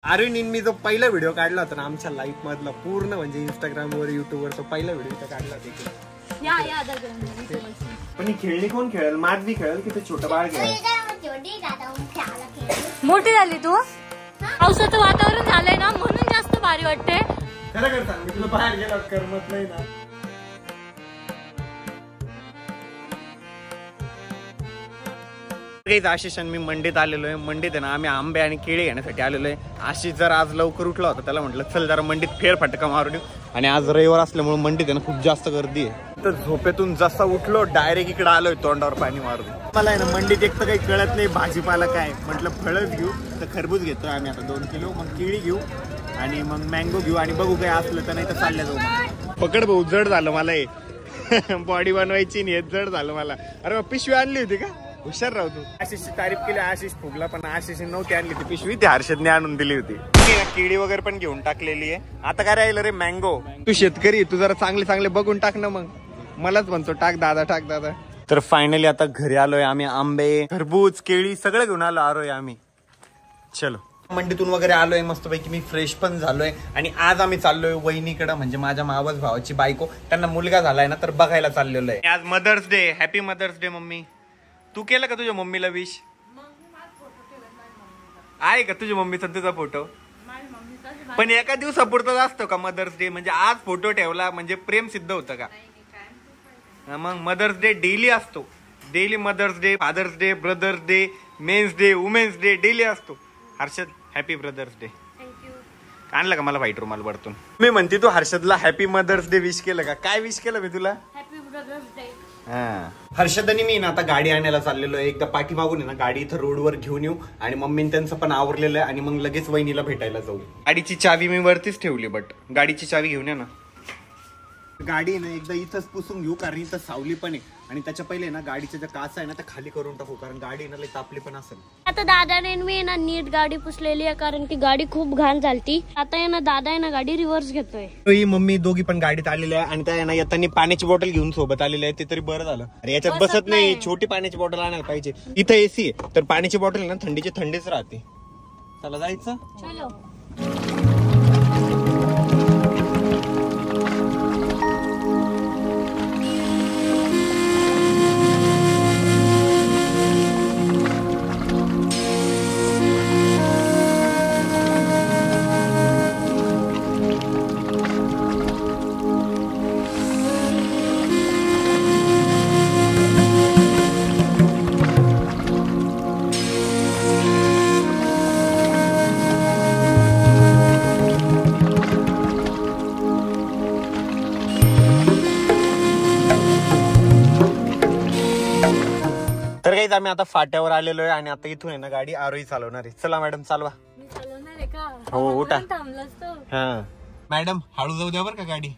अरविंद मी जो पहिला व्हिडिओ काढला होता ना आमच्या लाईफ मधला पूर्ण म्हणजे इंस्टाग्राम वर युट्यूब वर तो पहिला व्हिडिओ काढला होता पण ही खेळणी कोण खेळेल? माधवी खेळेल की ते छोटं बाळ खेळेल? मोठी झाली तू, पावसाचं वातावरण झालंय ना म्हणून जास्त भारी वाटते. खरं करता मी तुला बाहेर गेला करमत नाही ना. आशिष आणि मी मंडीत आलेलो आहे. मंडीत आहे ना आम्ही आंबे आणि केळी घेण्यासाठी आलेलो आहे. आशिष जर आज लवकर उठला होता त्याला म्हटलं चल जरा मंडीत फेर फटका मारून येऊ. आणि आज रविवार असल्यामुळे मंडीत आहे ना खूप जास्त गर्दी आहे. तर झोपेतून जसा उठलो डायरेक्ट इकडे आलोय तोंडावर पाणी मारून. मला आहे ना मंडीत एक तर काही कळत नाही भाजीपाला काय. म्हटलं फळच घेऊ तर खरबूज घेतोय आम्ही आता 2 किलो. मग केळी घेऊ आणि मग मँगो घेऊ आणि बघू काय असलं तर नाही तर चालल्या जाऊ. पकड भाऊ जड झालं मला हे बॉडी बनवायची नाही जड झालं मला. अरे पिशवी आणली होती का? हुशार राहू तू. आशिषची तारीफ केली, आशिष फुगला पण आशिषने नव्हती आणली ती पिशवी, ती हर्षदने आणून दिली होती. केळी वगैरे पण घेऊन टाकलेली आहे. आता काय राहिलं रे मँगो. तू शेतकरी तू जरा चांगले चांगले बघून टाक ना. मग मलाच म्हणतो टाक दादा टाक दादा. तर फायनली आता घरी आलोय आम्ही. आंबे खरबूज केळी सगळं घेऊन आलोय आम्ही. चलो मंडीतून वगैरे आलोय मस्तपैकी. मी फ्रेश पण झालोय आणि आज आम्ही चाललोय वहिनीकडे म्हणजे माझ्या मावस भावाची बायको. त्यांना मुलगा झालाय ना तर बघायला चाललेलो आहे. आज Mother's Day. Happy Mother's Day mummy. तू केलं का तुझ्या मम्मीला विश? आहे का तुझ्या मम्मीचा तुझा फोटो? पण एका दिवसापुरताच असतो का मदर्स डे? म्हणजे आज फोटो ठेवला म्हणजे प्रेम सिद्ध होतं का? मग मदर्स डे डेली असतो. Daily Mother's Day, Father's Day, Brother's Day, Men's Day, Women's Day daily असतो. Harshad happy Brother's Day. आणलं का मला व्हाईट रुमाल वरतून? मी म्हणते तू हर्षदला हॅपी मदर्स डे विश केलं का? काय विश केलं मी तुला? Happy Brother's day. हर्षद आणि मी ना आता गाडी आणायला चाललेलो आहे. एकदा पाठी मागून ना गाडी इथं रोडवर घेऊन येऊ आणि मम्मीने त्यांचं पण आवरलेलं आहे आणि मग लगेच वहिनीला भेटायला जाऊ. गाडीची चावी मी वरतीच ठेवली बट गाडीची चावी घेऊन या ना. गाडी ना एकदा इथंच पुसून घेऊ कारण इथं सावली पण आहे आणि त्याच्या पहिले ना गाडीचा ज्या काच आहे ना त्या खाली करून टाकू कारण गाडी ना लई तापली पण असेल. आता दादाने मी ना नीट गाडी पुसलेली आहे कारण की गाडी खूप घाण झालती. आता आहे ना दादा आहे ना गाडी रिव्हर्स घेतोय. ही मम्मी दोघी पण गाडीत आलेल्या आहे आणि त्या ना येताना पाण्याची बॉटल घेऊन सोबत आलेली आहे. ते तरी बरं झालं. अरे याच्यात बसत नाही. छोटी पाण्याची बॉटल आणायला पाहिजे. इथं एसी आहे तर पाण्याची बॉटल ना थंडीची थंडीच राहते. चला जायचं. चलो. तर काही आम्ही आता फाट्यावर आलेलो आहे आणि आता इथून आहे ना गाडी आरोही चालवणार आहे. चला मॅडम चालवा. हो उठा. हा मॅडम हळू जाऊ द्या बरं का गाडी.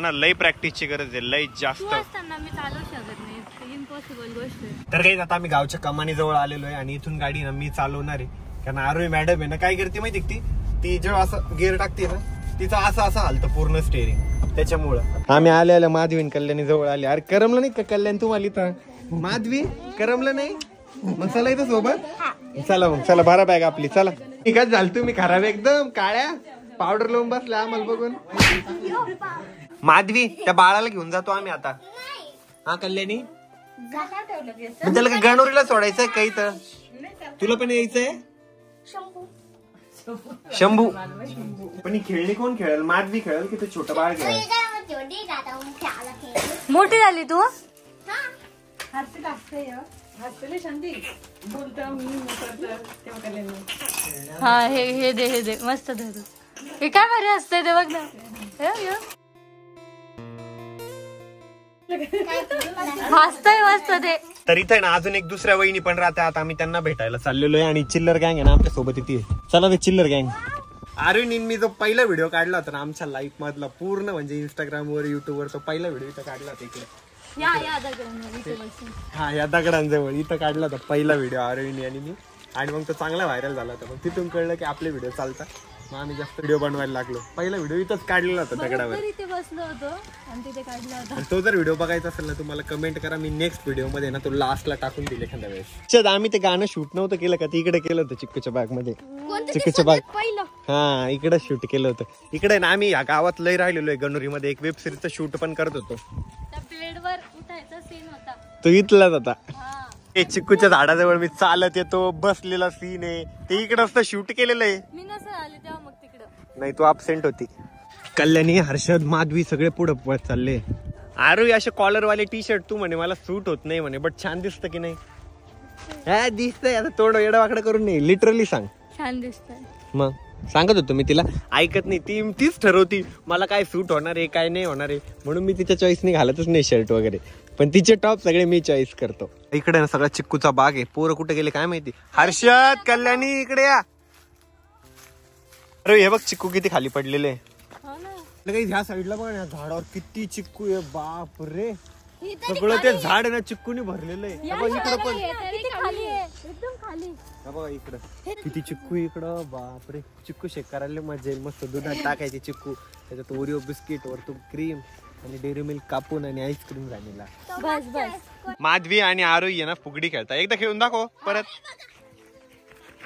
ना लई प्रॅक्टिसची गरज आहे लई जास्त. तर काही आता आम्ही गावच्या कमानी जवळ आलेलो आहे आणि इथून गाडी ना मी चालवणार आहे कारण आरोही मॅडम आहे ना काय करते माहिती ती जेव्हा असं गिअर टाकते ना तिचं असं हलतं पूर्ण स्टेअरिंग. त्याच्यामुळं आम्ही आले माधवी कल्याणी जवळ आले. अरे करमलं नाही का कल्याण तुम्हाला इथं? माधवी करमलं नाही? मग चला इथं सोबत. चला मग चला भरा बॅग आपली. चला काय झालं तुम्ही खराब एकदम काळ्या पावडर लावून बसल्या आम्हाला बघून. माधवी त्या बाळाला घेऊन जातो आम्ही आता. हा कल्याणी त्याला का गणोरीला सोडायचंय काही तर तुला पण यायचंय? शंभू. पण ही खेळणी कोण खेळेल? माधवी खेळेल की ते छोटं बाळ खेळेल? मोठी झाली तू. हा हे दे मस्त धरू. हे काय भारी असतंय ते बघ ना. हसतंय मस्त ते. तर इथे ना अजून एक दुसऱ्या वहिनी पण राहतात. आम्ही त्यांना भेटायला चाललेलो आहे आणि चिल्लर गँग आहे ना आमच्या सोबत येते. चला ते चिल्लर गँग. अरविंद मी जो पहिला व्हिडिओ काढला होता ना आमच्या लाईफ मधला पूर्ण म्हणजे इंस्टाग्राम वर युट्यूब वर तो पहिला व्हिडिओ इथं काढला होता इकडे. हा या दगडांजवळ इथं काढला होता पहिला व्हिडिओ अरविंद आणि मी आणि मग तो चांगला व्हायरल झाला होता. मग तिथून कळलं की आपले व्हिडिओ चालतात मग आम्ही जास्त व्हिडिओ बनवायला लागलो. पहिला व्हिडिओ इथंच काढलेला होता दगडावर, इथे बसलो होतो आणि तिथे काढला होता. तो जर व्हिडिओ बघायचा असेल ना तुम्हाला कमेंट करा, मी नेक्स्ट व्हिडिओ मध्ये ना तो लास्टला टाकून दिले एखाद्या वेळेस. आम्ही ते गाणं शूट नव्हतं केलं का, तिकडे केलं होतं चिक्कूच्या बाग मध्ये. चिक्कूच्या बाग पहिलं हा इकडे शूट केलं होतं. इकडे ना आम्ही या गावात लय राहिलेलो आहे. गणोरी मध्ये एक वेब सिरीजचं शूट पण करत होतो. त्या प्लेटवर उठायचा सीन होता तो इथलाच होता. चिक्कूच्या झाडाजवळ मी चालत येतो, बसलेला सीन आहे ते इकडंच तर शूट केलेलं आहे. मी नसं आले तेव्हा मग तिकडं नाही तू अब्सेंट होती. कल्याणी, हर्षद, माधवी सगळे पुढे पळत चालले. आरू असे कॉलरवाले टी शर्ट तू म्हणे मला सूट होत नाही म्हणे, बट छान दिसतं की नाही? हा दिसतंय. आता तोंड येडावाकडं करून नाही, लिटरली सांग. छान दिसतंय. मग सांगत होतो मी तिला, ऐकत नाही ती. तीच ठरवती मला काय सूट होणार आहे काय नाही होणार आहे, म्हणून मी तिच्या चॉईसने घालतच नाही शर्ट वगैरे. पण तिचे टॉप सगळे मी चॉईस करतो. इकडे ना सगळा चिक्कूचा बाग आहे. पोरं कुठे गेले काय माहिती. हर्षद, कल्याणी इकडे या. अरे हे बघ चिक्कू किती खाली पडलेले. ह्या साईडला बघ ना झाडावर किती चिक्कू आहे. बाप रे, सगळं ते झाड ना चिक्कूने भरलेलं आहे. इकडं पण बघा, इकडं किती चिक्कू. इकडं बाप रे, चिक्कू शेक करायला मजा येईल. मस्त दुधात टाकायचे चिक्कू, त्याच्यात ओरिओ बिस्किट, वरतून क्रीम आणि डेअरी मिल्क कापून आणि आईस्क्रीम झालेला. बस बस. माधवी आणि आरोही ना फुगडी खेळता. एकदा खेळून दाखव परत.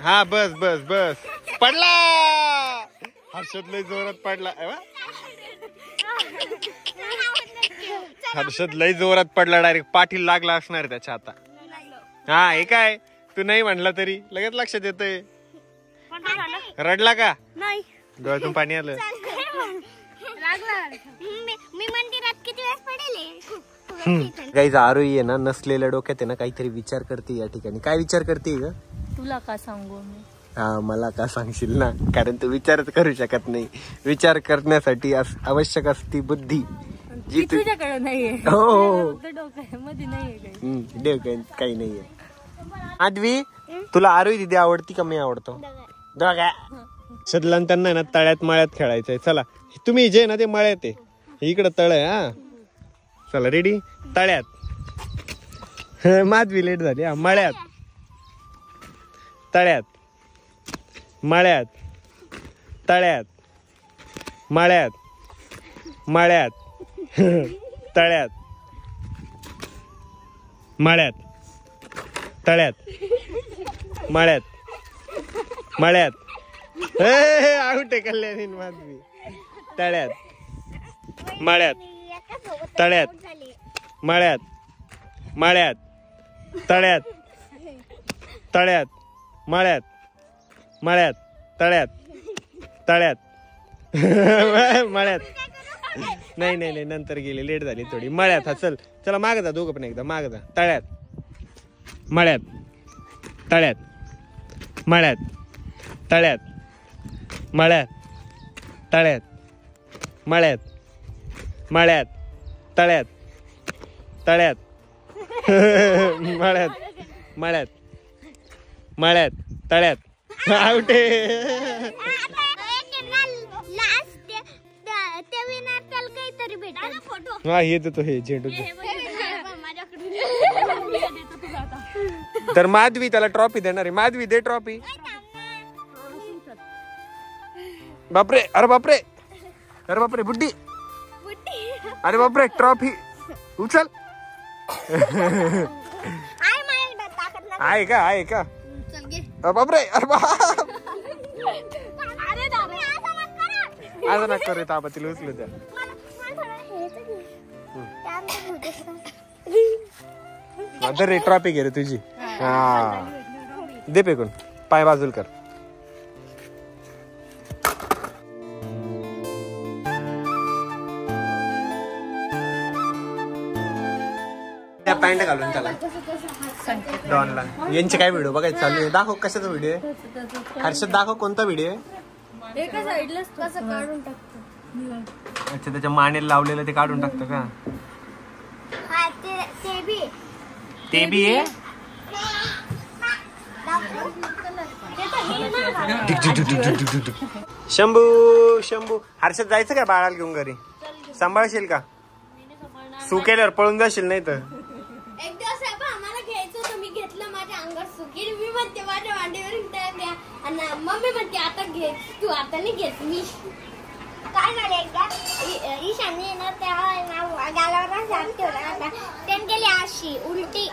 हा बस बस बस. पडला हर्षद, लय जोरात पडला. हर्षद लय जोरात पडला, डायरेक्ट पाठीला लागला असणार त्याच्या. आता हा हे काय तू नाही म्हणला तरी लगेच लक्षात येतंय. रडला का? नाही, डोळ्यातून पाणी आलं. मी मंदिरात किती वेळेस पडेल. गाईज आरोही आहे ना नसलेल्या डोक्यात आहे ना काहीतरी विचार करते या ठिकाणी. काय विचार करते ग? तुला का सांगू मी? हा मला का सांगशील ना, कारण तू विचारच करू शकत नाही. विचार करण्यासाठी आवश्यक असती बुद्धी, जी तुझ्याकडे नाहीये. हो डोक्यामध्ये नाहीये काही नाहीये. माधवी, तुला आरोही दिदी आवडती का मी आवडतो? दोघा सदलन त्यांना ना तळ्यात मळ्यात खेळायचंय. चला तुम्ही जे ना ते मळ्यात आहे, इकडं तळ आहे. हा चला रेडी. तळ्यात. माधवी लेट झाली. हा मळ्यात, तळ्यात, मळ्यात, तळ्यात, मळ्यात, मळ्यात, तळ्यात, मळ्यात, तळ्यात, मळ्यात, मळ्यात. आउट आहे कल्याणी माधवी. तळ्यात, मळ्यात, तळ्यात, मळ्यात, मळ्यात, तळ्यात, तळ्यात, मळ्यात, मळ्यात, तळ्यात, तळ्यात, मळ्यात. नाही नाही नाही नंतर गेले, लेट झाली थोडी. मळ्यात. हा चल चला माग जा दोघं पण एकदा माग जा. तळ्यात, मळ्यात, तळ्यात, मळ्यात, तळ्यात, मळ्यात, तळ्यात, मळ्यात, मळ्यात, तळ्यात, तळ्यात, मळ्यात, मळ्यात, मळ्यात, तळ्यात. आउट. हा हे देतो, हे झेंडू. तर माधवी त्याला ट्रॉफी देणार आहे. माधवी दे ट्रॉफी. बापरे, अरे बापरे, अरे बापरे, बुड्डी, अरे बापरे, ट्रॉफी उचल. आहे का? आहे का? अरे बापरे, अरे बाप, असं नका करू. ताबा तिला उचलू द्या. रे ट्रॉफी घे रे तुझी. हा दे पेकून, पाय बाजूल कर. त्या पॅन्ट घालून त्याला डॉनला. यांचे काय व्हिडिओ बघायचं चालू आहे? दाखव कशाचा व्हिडिओ आहे. हर्षद दाखव कोणता व्हिडिओ आहे. अच्छा, त्याच्या मानेला लावलेलं ते काढून टाकतं का? ते बी आहे. शंभू शंभू. हर्षद जायचं काय बाळाला घेऊन घरी? सांभाळशील का? सू केल्यावर पळून जाशील नाही तर. एक दिवस आम्हाला घ्यायचं होतं, मी घेतलं माझ्या अंगात सुकीर. मी म्हणते माझ्या मांडीवर आणि मम्मी म्हणते आता घे तू, आता नाही घेत मी. काय झालं एकदा ईशान्य येणार तेव्हा गालावर जाम ठेवला आता त्यांनी गेली अशी उलटी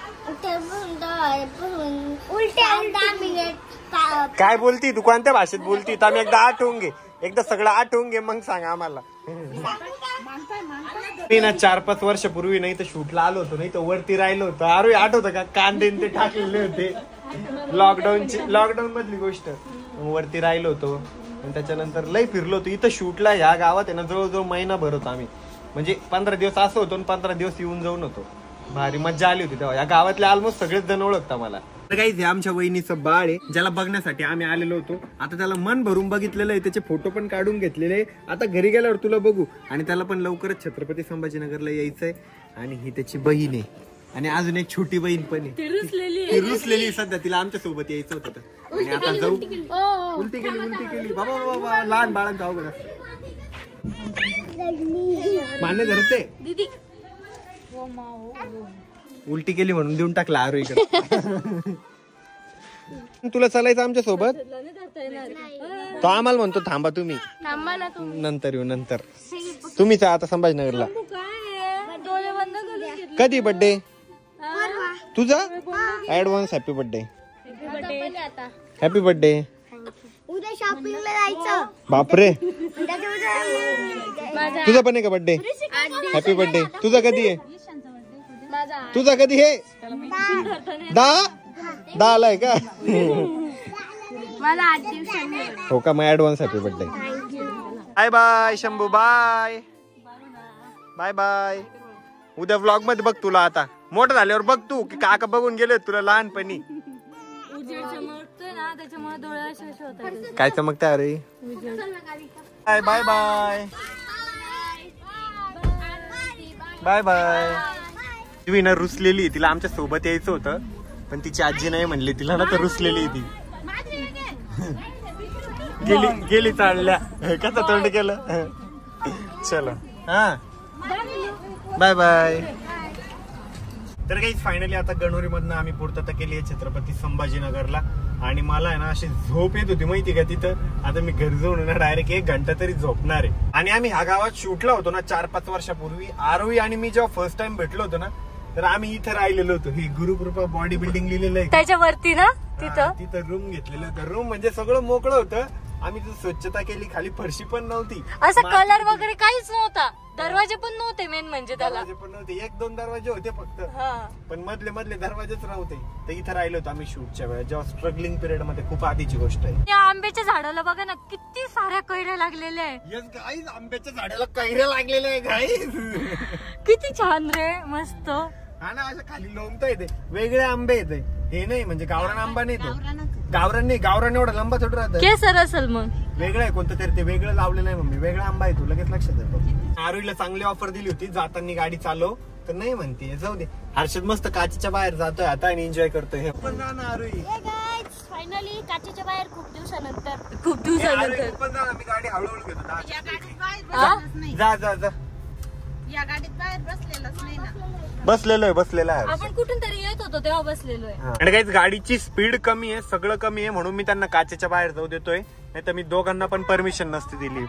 उलटी 10 मिनिट. काय बोलती तू, कोणत्या भाषेत बोलती? तर आम्ही एकदा आठवून घे, एकदा सगळं आठवून घे, मग सांगा आम्हाला. मी ना 4-5 वर्षापूर्वी नाही तर शूटला आलो होतो, नाही तर वरती राहिलो होतो. अरे आठवतं का, कांदे ते टाकलेले होते लॉकडाऊन मधली गोष्ट. वरती राहिलो होतो आणि त्याच्यानंतर लय फिरलो होतो. इथं शूटला ह्या गावात आहे ना जवळजवळ महिनाभर होतो आम्ही, म्हणजे 15 दिवस असं होतो आणि 15 दिवस येऊन जाऊन होतो. भारी मज्जा आली होती तेव्हा. या गावातले ऑलमोस्ट सगळेच जण ओळखता मला. काही आमच्या वहिनीचं बाळ आहे ज्याला बघण्यासाठी आम्ही आलेलो होतो. आता त्याला मन भरून बघितलेलं आहे, त्याचे फोटो पण काढून घेतलेले आहे. आता घरी गेल्यावर तुला बघू. आणि त्याला पण लवकरच छत्रपती संभाजीनगरला यायचंय. आणि ही त्याची बहीण आहे आणि अजून एक छोटी बहीण पण आहे, ती रुसलेली सध्या. तिला आमच्या सोबत यायचं होतं. आणि आता जाऊ. उलटी केली बाबा बाबा. लहान बाळांचा अवघड मान्य धरते. उलटी केली म्हणून देऊन टाकला आरू इकडे. तुला चालायचं आमच्या सोबत? तो आम्हाला म्हणतो थांबा तुम्ही, नंतर येऊ नंतर. तुम्हीच आता संभाजीनगरला. कधी बर्थडे तुझा? Advance happy birthday. Happy birthday. उद्या शॉपिंगला जायचं. बापरे, तुझा पण आहे का बर्थडे? Happy birthday. तुझा कधी आहे? तुझा कधी आहे? 10 आलाय का? मला 8 दिवसांनी. हो का, मग advance happy birthday. Bye bye Shambhu. Bye bye bye. उद्या व्लॉग मध्ये बघ तुला. आता मोठं झाल्यावर बघ तू की काका बघून गेले तुला लहानपणी. काय चमकता रे? Bye bye bye bye bye. Winner रुसलेली, तिला आमच्या सोबत यायचं होतं पण तिची आजी नाही म्हणली तिला ना, तर रुसलेली ती. गेली चालल्या. कसं तोंड केलं. चलो हा बाय बाय. तर काही फायनली आता गणोरी मधनं आम्ही पूर्तता केली आहे छत्रपती संभाजीनगरला. आणि मला आहे ना अशी झोप येत होती माहिती का तिथं. आता मी घरी जाऊन ना डायरेक्ट 1 घंटा तरी झोपणार आहे. आणि आम्ही ह्या गावात शूटला होतो ना 4-5 वर्षापूर्वी. आरोही आणि मी जेव्हा फर्स्ट टाइम भेटलो होतो ना, तर आम्ही इथं राहिलेलो होतो. ही गुरुकृपा बॉडी बिल्डिंग लिहिलेलं आहे त्याच्यावरती ना, तिथं रूम घेतलेलं होतं. रूम म्हणजे सगळं मोकळं होतं. आम्ही तिथं स्वच्छता केली, खाली फरशी पण नव्हती, असं कलर वगैरे काहीच नव्हता. दरवाजे पण नव्हते. मेन म्हणजे त्याला दरवाजे पण नव्हते. 1-2 दरवाजे होते फक्त, पण मधले दरवाजेच नव्हते. तर इथं राहिलो होतो आम्ही शूटच्या वेळेस, जेव्हा स्ट्रगलिंग पिरियड मध्ये. खूप आधीची गोष्ट आहे. त्या आंब्याच्या झाडाला बघा ना किती साऱ्या कैऱ्या लागलेल्या आहे. आंब्याच्या झाडाला कैऱ्या लागलेल्या आहे गाईज. किती छान रे, मस्त. हा ना, असं खाली लोंबता येते. वेगळे आंबे येते, हे नाही म्हणजे गावरान आंबा नाही तो. गावरान नाही, गावरान एवढा लंबा थोडं राहतं. केसर असेल मग. वेगळं आहे कोणतं तरी, ते वेगळं लावलेलं आहे मम्मी. वेगळा आंबा आहे, तू लगेच लक्षात येतो. आरुईला चांगली ऑफर दिली होती जाताना गाडी चालव, तर नाही म्हणते जाऊ दे. हर्षद मस्त काचेच्या बाहेर जातोय आता आणि एन्जॉय करतोय. हे पण जा ना आरुई. फायनली काचेच्या बाहेर खूप दिवसानंतर. पण जा, मी गाडी हळूहळू घेतो. जा जा जा. या गाडीत बाहेर बसलेलाच नाही ना. बसलेलो आहे. आपण कुठून तरी येत होतो तेव्हा बसलेलो आहे. आणि काही गाडीची स्पीड कमी आहे, सगळं कमी आहे, म्हणून मी त्यांना काचेच्या बाहेर जाऊ देतोय. नाही तर मी दोघांना पण परमिशन नसती दिली.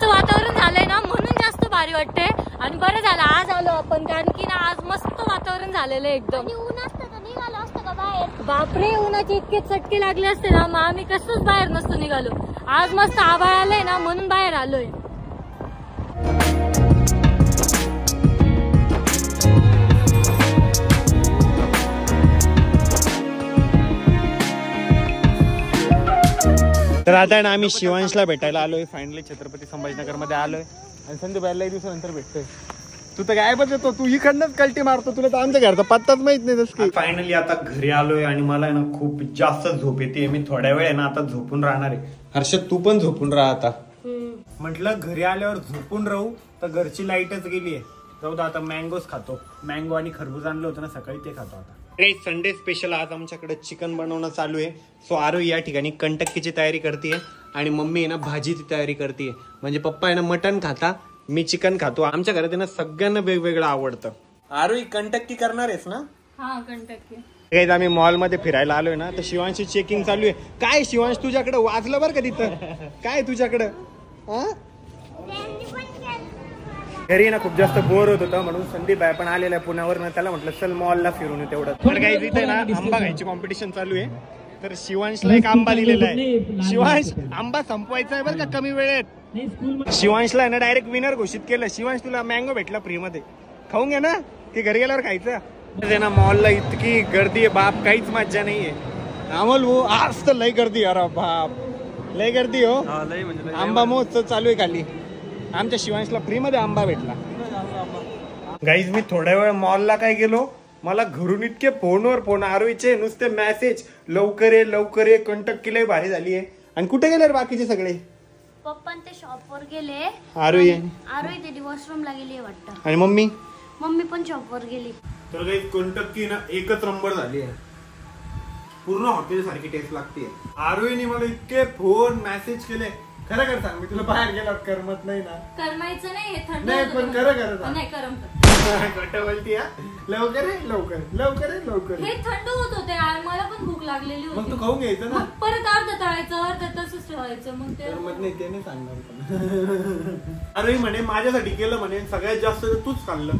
वातावरण झालंय ना म्हणून जास्त भारी वाटते. आणि बरं झालं आज आलो आपण, कारण की ना आज मस्त वातावरण झालेलं आहे एकदम. बापरे, उन्हाचे इतके चटके लागले असते ना, मग आम्ही कसंच बाहेर नसतो निघालो. आज मस्त आभाळ आलंय ना म्हणून बाहेर आलोय. तर आता आहे ना आम्ही शिवांशला भेटायला आलोय. फायनली छत्रपती संभाजीनगर मध्ये आलोय आणि संदीप यायला 1 दिवसानंतर भेटतोय. तू तर काय बघतो, तू इकडनंच कल्टी मारतो, तुला तर आमच्या घरचा पत्ताच माहित नाही. तसं फायनली आता घरी आलोय आणि मला ना खूप जास्त झोप येते. मी थोड्या वेळ ना आता झोपून राहणार आहे. हर्षद तू पण झोपून राहा आता. म्हटलं घरी आल्यावर झोपून राहू, तर घरची लाईटच गेली आहे. जाऊ दे आता मँगोज खातो. मँगो आणि खरबूज आणलं होतं ना सकाळी, ते खातो आता. संडे स्पेशल आज आमच्याकडे चिकन बनवणं चालू आहे. सो आरू या ठिकाणी कंटक्कीची तयारी करते आणि मम्मी आहे ना भाजीची तयारी करते. म्हणजे पप्पा आहे ना मटन खाता, मी चिकन खातो. आमच्या घरात आहे ना सगळ्यांना वेगवेगळं आवडतं. आरू ही कंटक्की करणार आहेस ना? हा कंटक्की. काही आम्ही मॉल मध्ये फिरायला आलोय ना, तर शिवांशी चेकिंग चालू आहे. काय शिवांश तुझ्याकडे वाजलं बरं का तिथं? काय तुझ्याकडं? घरी ना खूप जास्त बोर होत होतं, म्हणून संदीप भाई पण आलेला आहे पुण्यावर ना. त्याला म्हटलं चल मॉलला फिरून तेवढं. तर काही इथे ना आंबा खायची कॉम्पिटिशन चालू आहे. तर शिवांशला एक आंबा लिहिलेला आहे. शिवांश आंबा संपवायचा आहे बरं का कमी वेळेत. शिवांशला ना डायरेक्ट विनर घोषित केलं. शिवांश तुला मँगो भेटला फ्री मध्ये, खाऊन घे ना की घरी गेल्यावर खायचं. ना मॉलला इतकी गर्दी आहे बाप, काहीच मज्जा नाहीये. अमोल भाऊ आज तर लय गर्दी. अरे बाप लय गर्दी हो. आंबा महोत्सव चालू आहे खाली. आमच्या शिवांशला फ्री मध्ये आंबा भेटला. गाईज मी थोड्या वेळ मॉलला काय गेलो, मला घरून इतके फोनवर फोन आरोईचे नुसते मेसेज, लवकर ये लवकर ये, कंटक्की लय भारी झाली आहे. आणि कुठे गेले रे बाकीचे सगळे? पप्पा ते शॉपवर गेले. आरोई ते वॉशरूमला गेली वाटतं. आणि मम्मी पण शॉपवर गेली. तर काही कंटक्की ना एकच नंबर झाली आहे. पूर्ण हॉटेल सारखी टेस्ट लागते. आरोईने मला इतके फोन मेसेज केले. खरं कर सांग, मी तुला बाहेर गेला करमत नाही ना? करमायचं नाही, हे थंड नाही पण खरं नाही करमत. खोटं बोलती या. लवकर आहे लवकर लवकर आहे लवकर. हे थंड होत होते यार, मला पण भूक लागलेली होती. मग तू खाऊन घ्यायचं ना. मग परत अर्ध तळायचं, अर्ध तसंच ठेवायचं. मग ते करमत नाही ते नाही सांगणार. अरे म्हणे माझ्यासाठी केलं म्हणे, सगळ्यात जास्त तूच खाल्लं.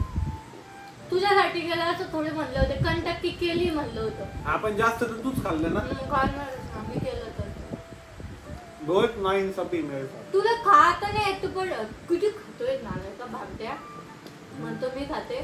तुझ्यासाठी केलं असं थोडे म्हणलं होते, कंटक्की केली म्हणलं होतं. आपण जास्त तर तूच खाल्लं ना. मी केलं तर बहुत नाही सपी मिळेल. तुला खात नाही तू पण किती खातोय नाण्याचा भागद्या. म्हणतो मी खाते,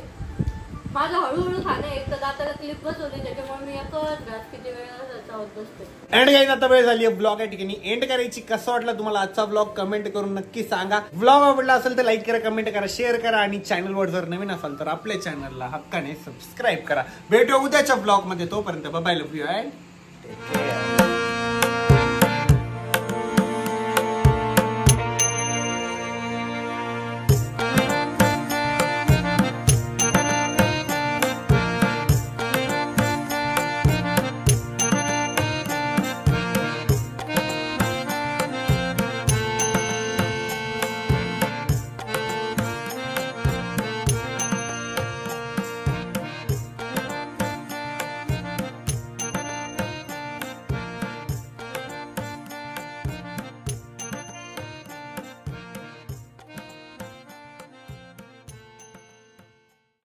माझं हळूहळू खाणं. एक तर दाताला क्लिपच होती, त्याच्यामुळे मी एकच घास किती वेळा चावत बसते. एंड गाईज आता वेळ झाली आहे ब्लॉग या ठिकाणी एंड करायची. कसा वाटला तुम्हाला आजचा ब्लॉग कमेंट करून नक्की सांगा. ब्लॉग आवडला असेल तर लाईक करा, कमेंट करा, शेअर करा. आणि चॅनलवर जर नवीन असाल तर आपल्या चॅनलला हक्काने सबस्क्राईब करा. भेटू उद्याच्या ब्लॉग मध्ये. तोपर्यंत bye, love you and take care.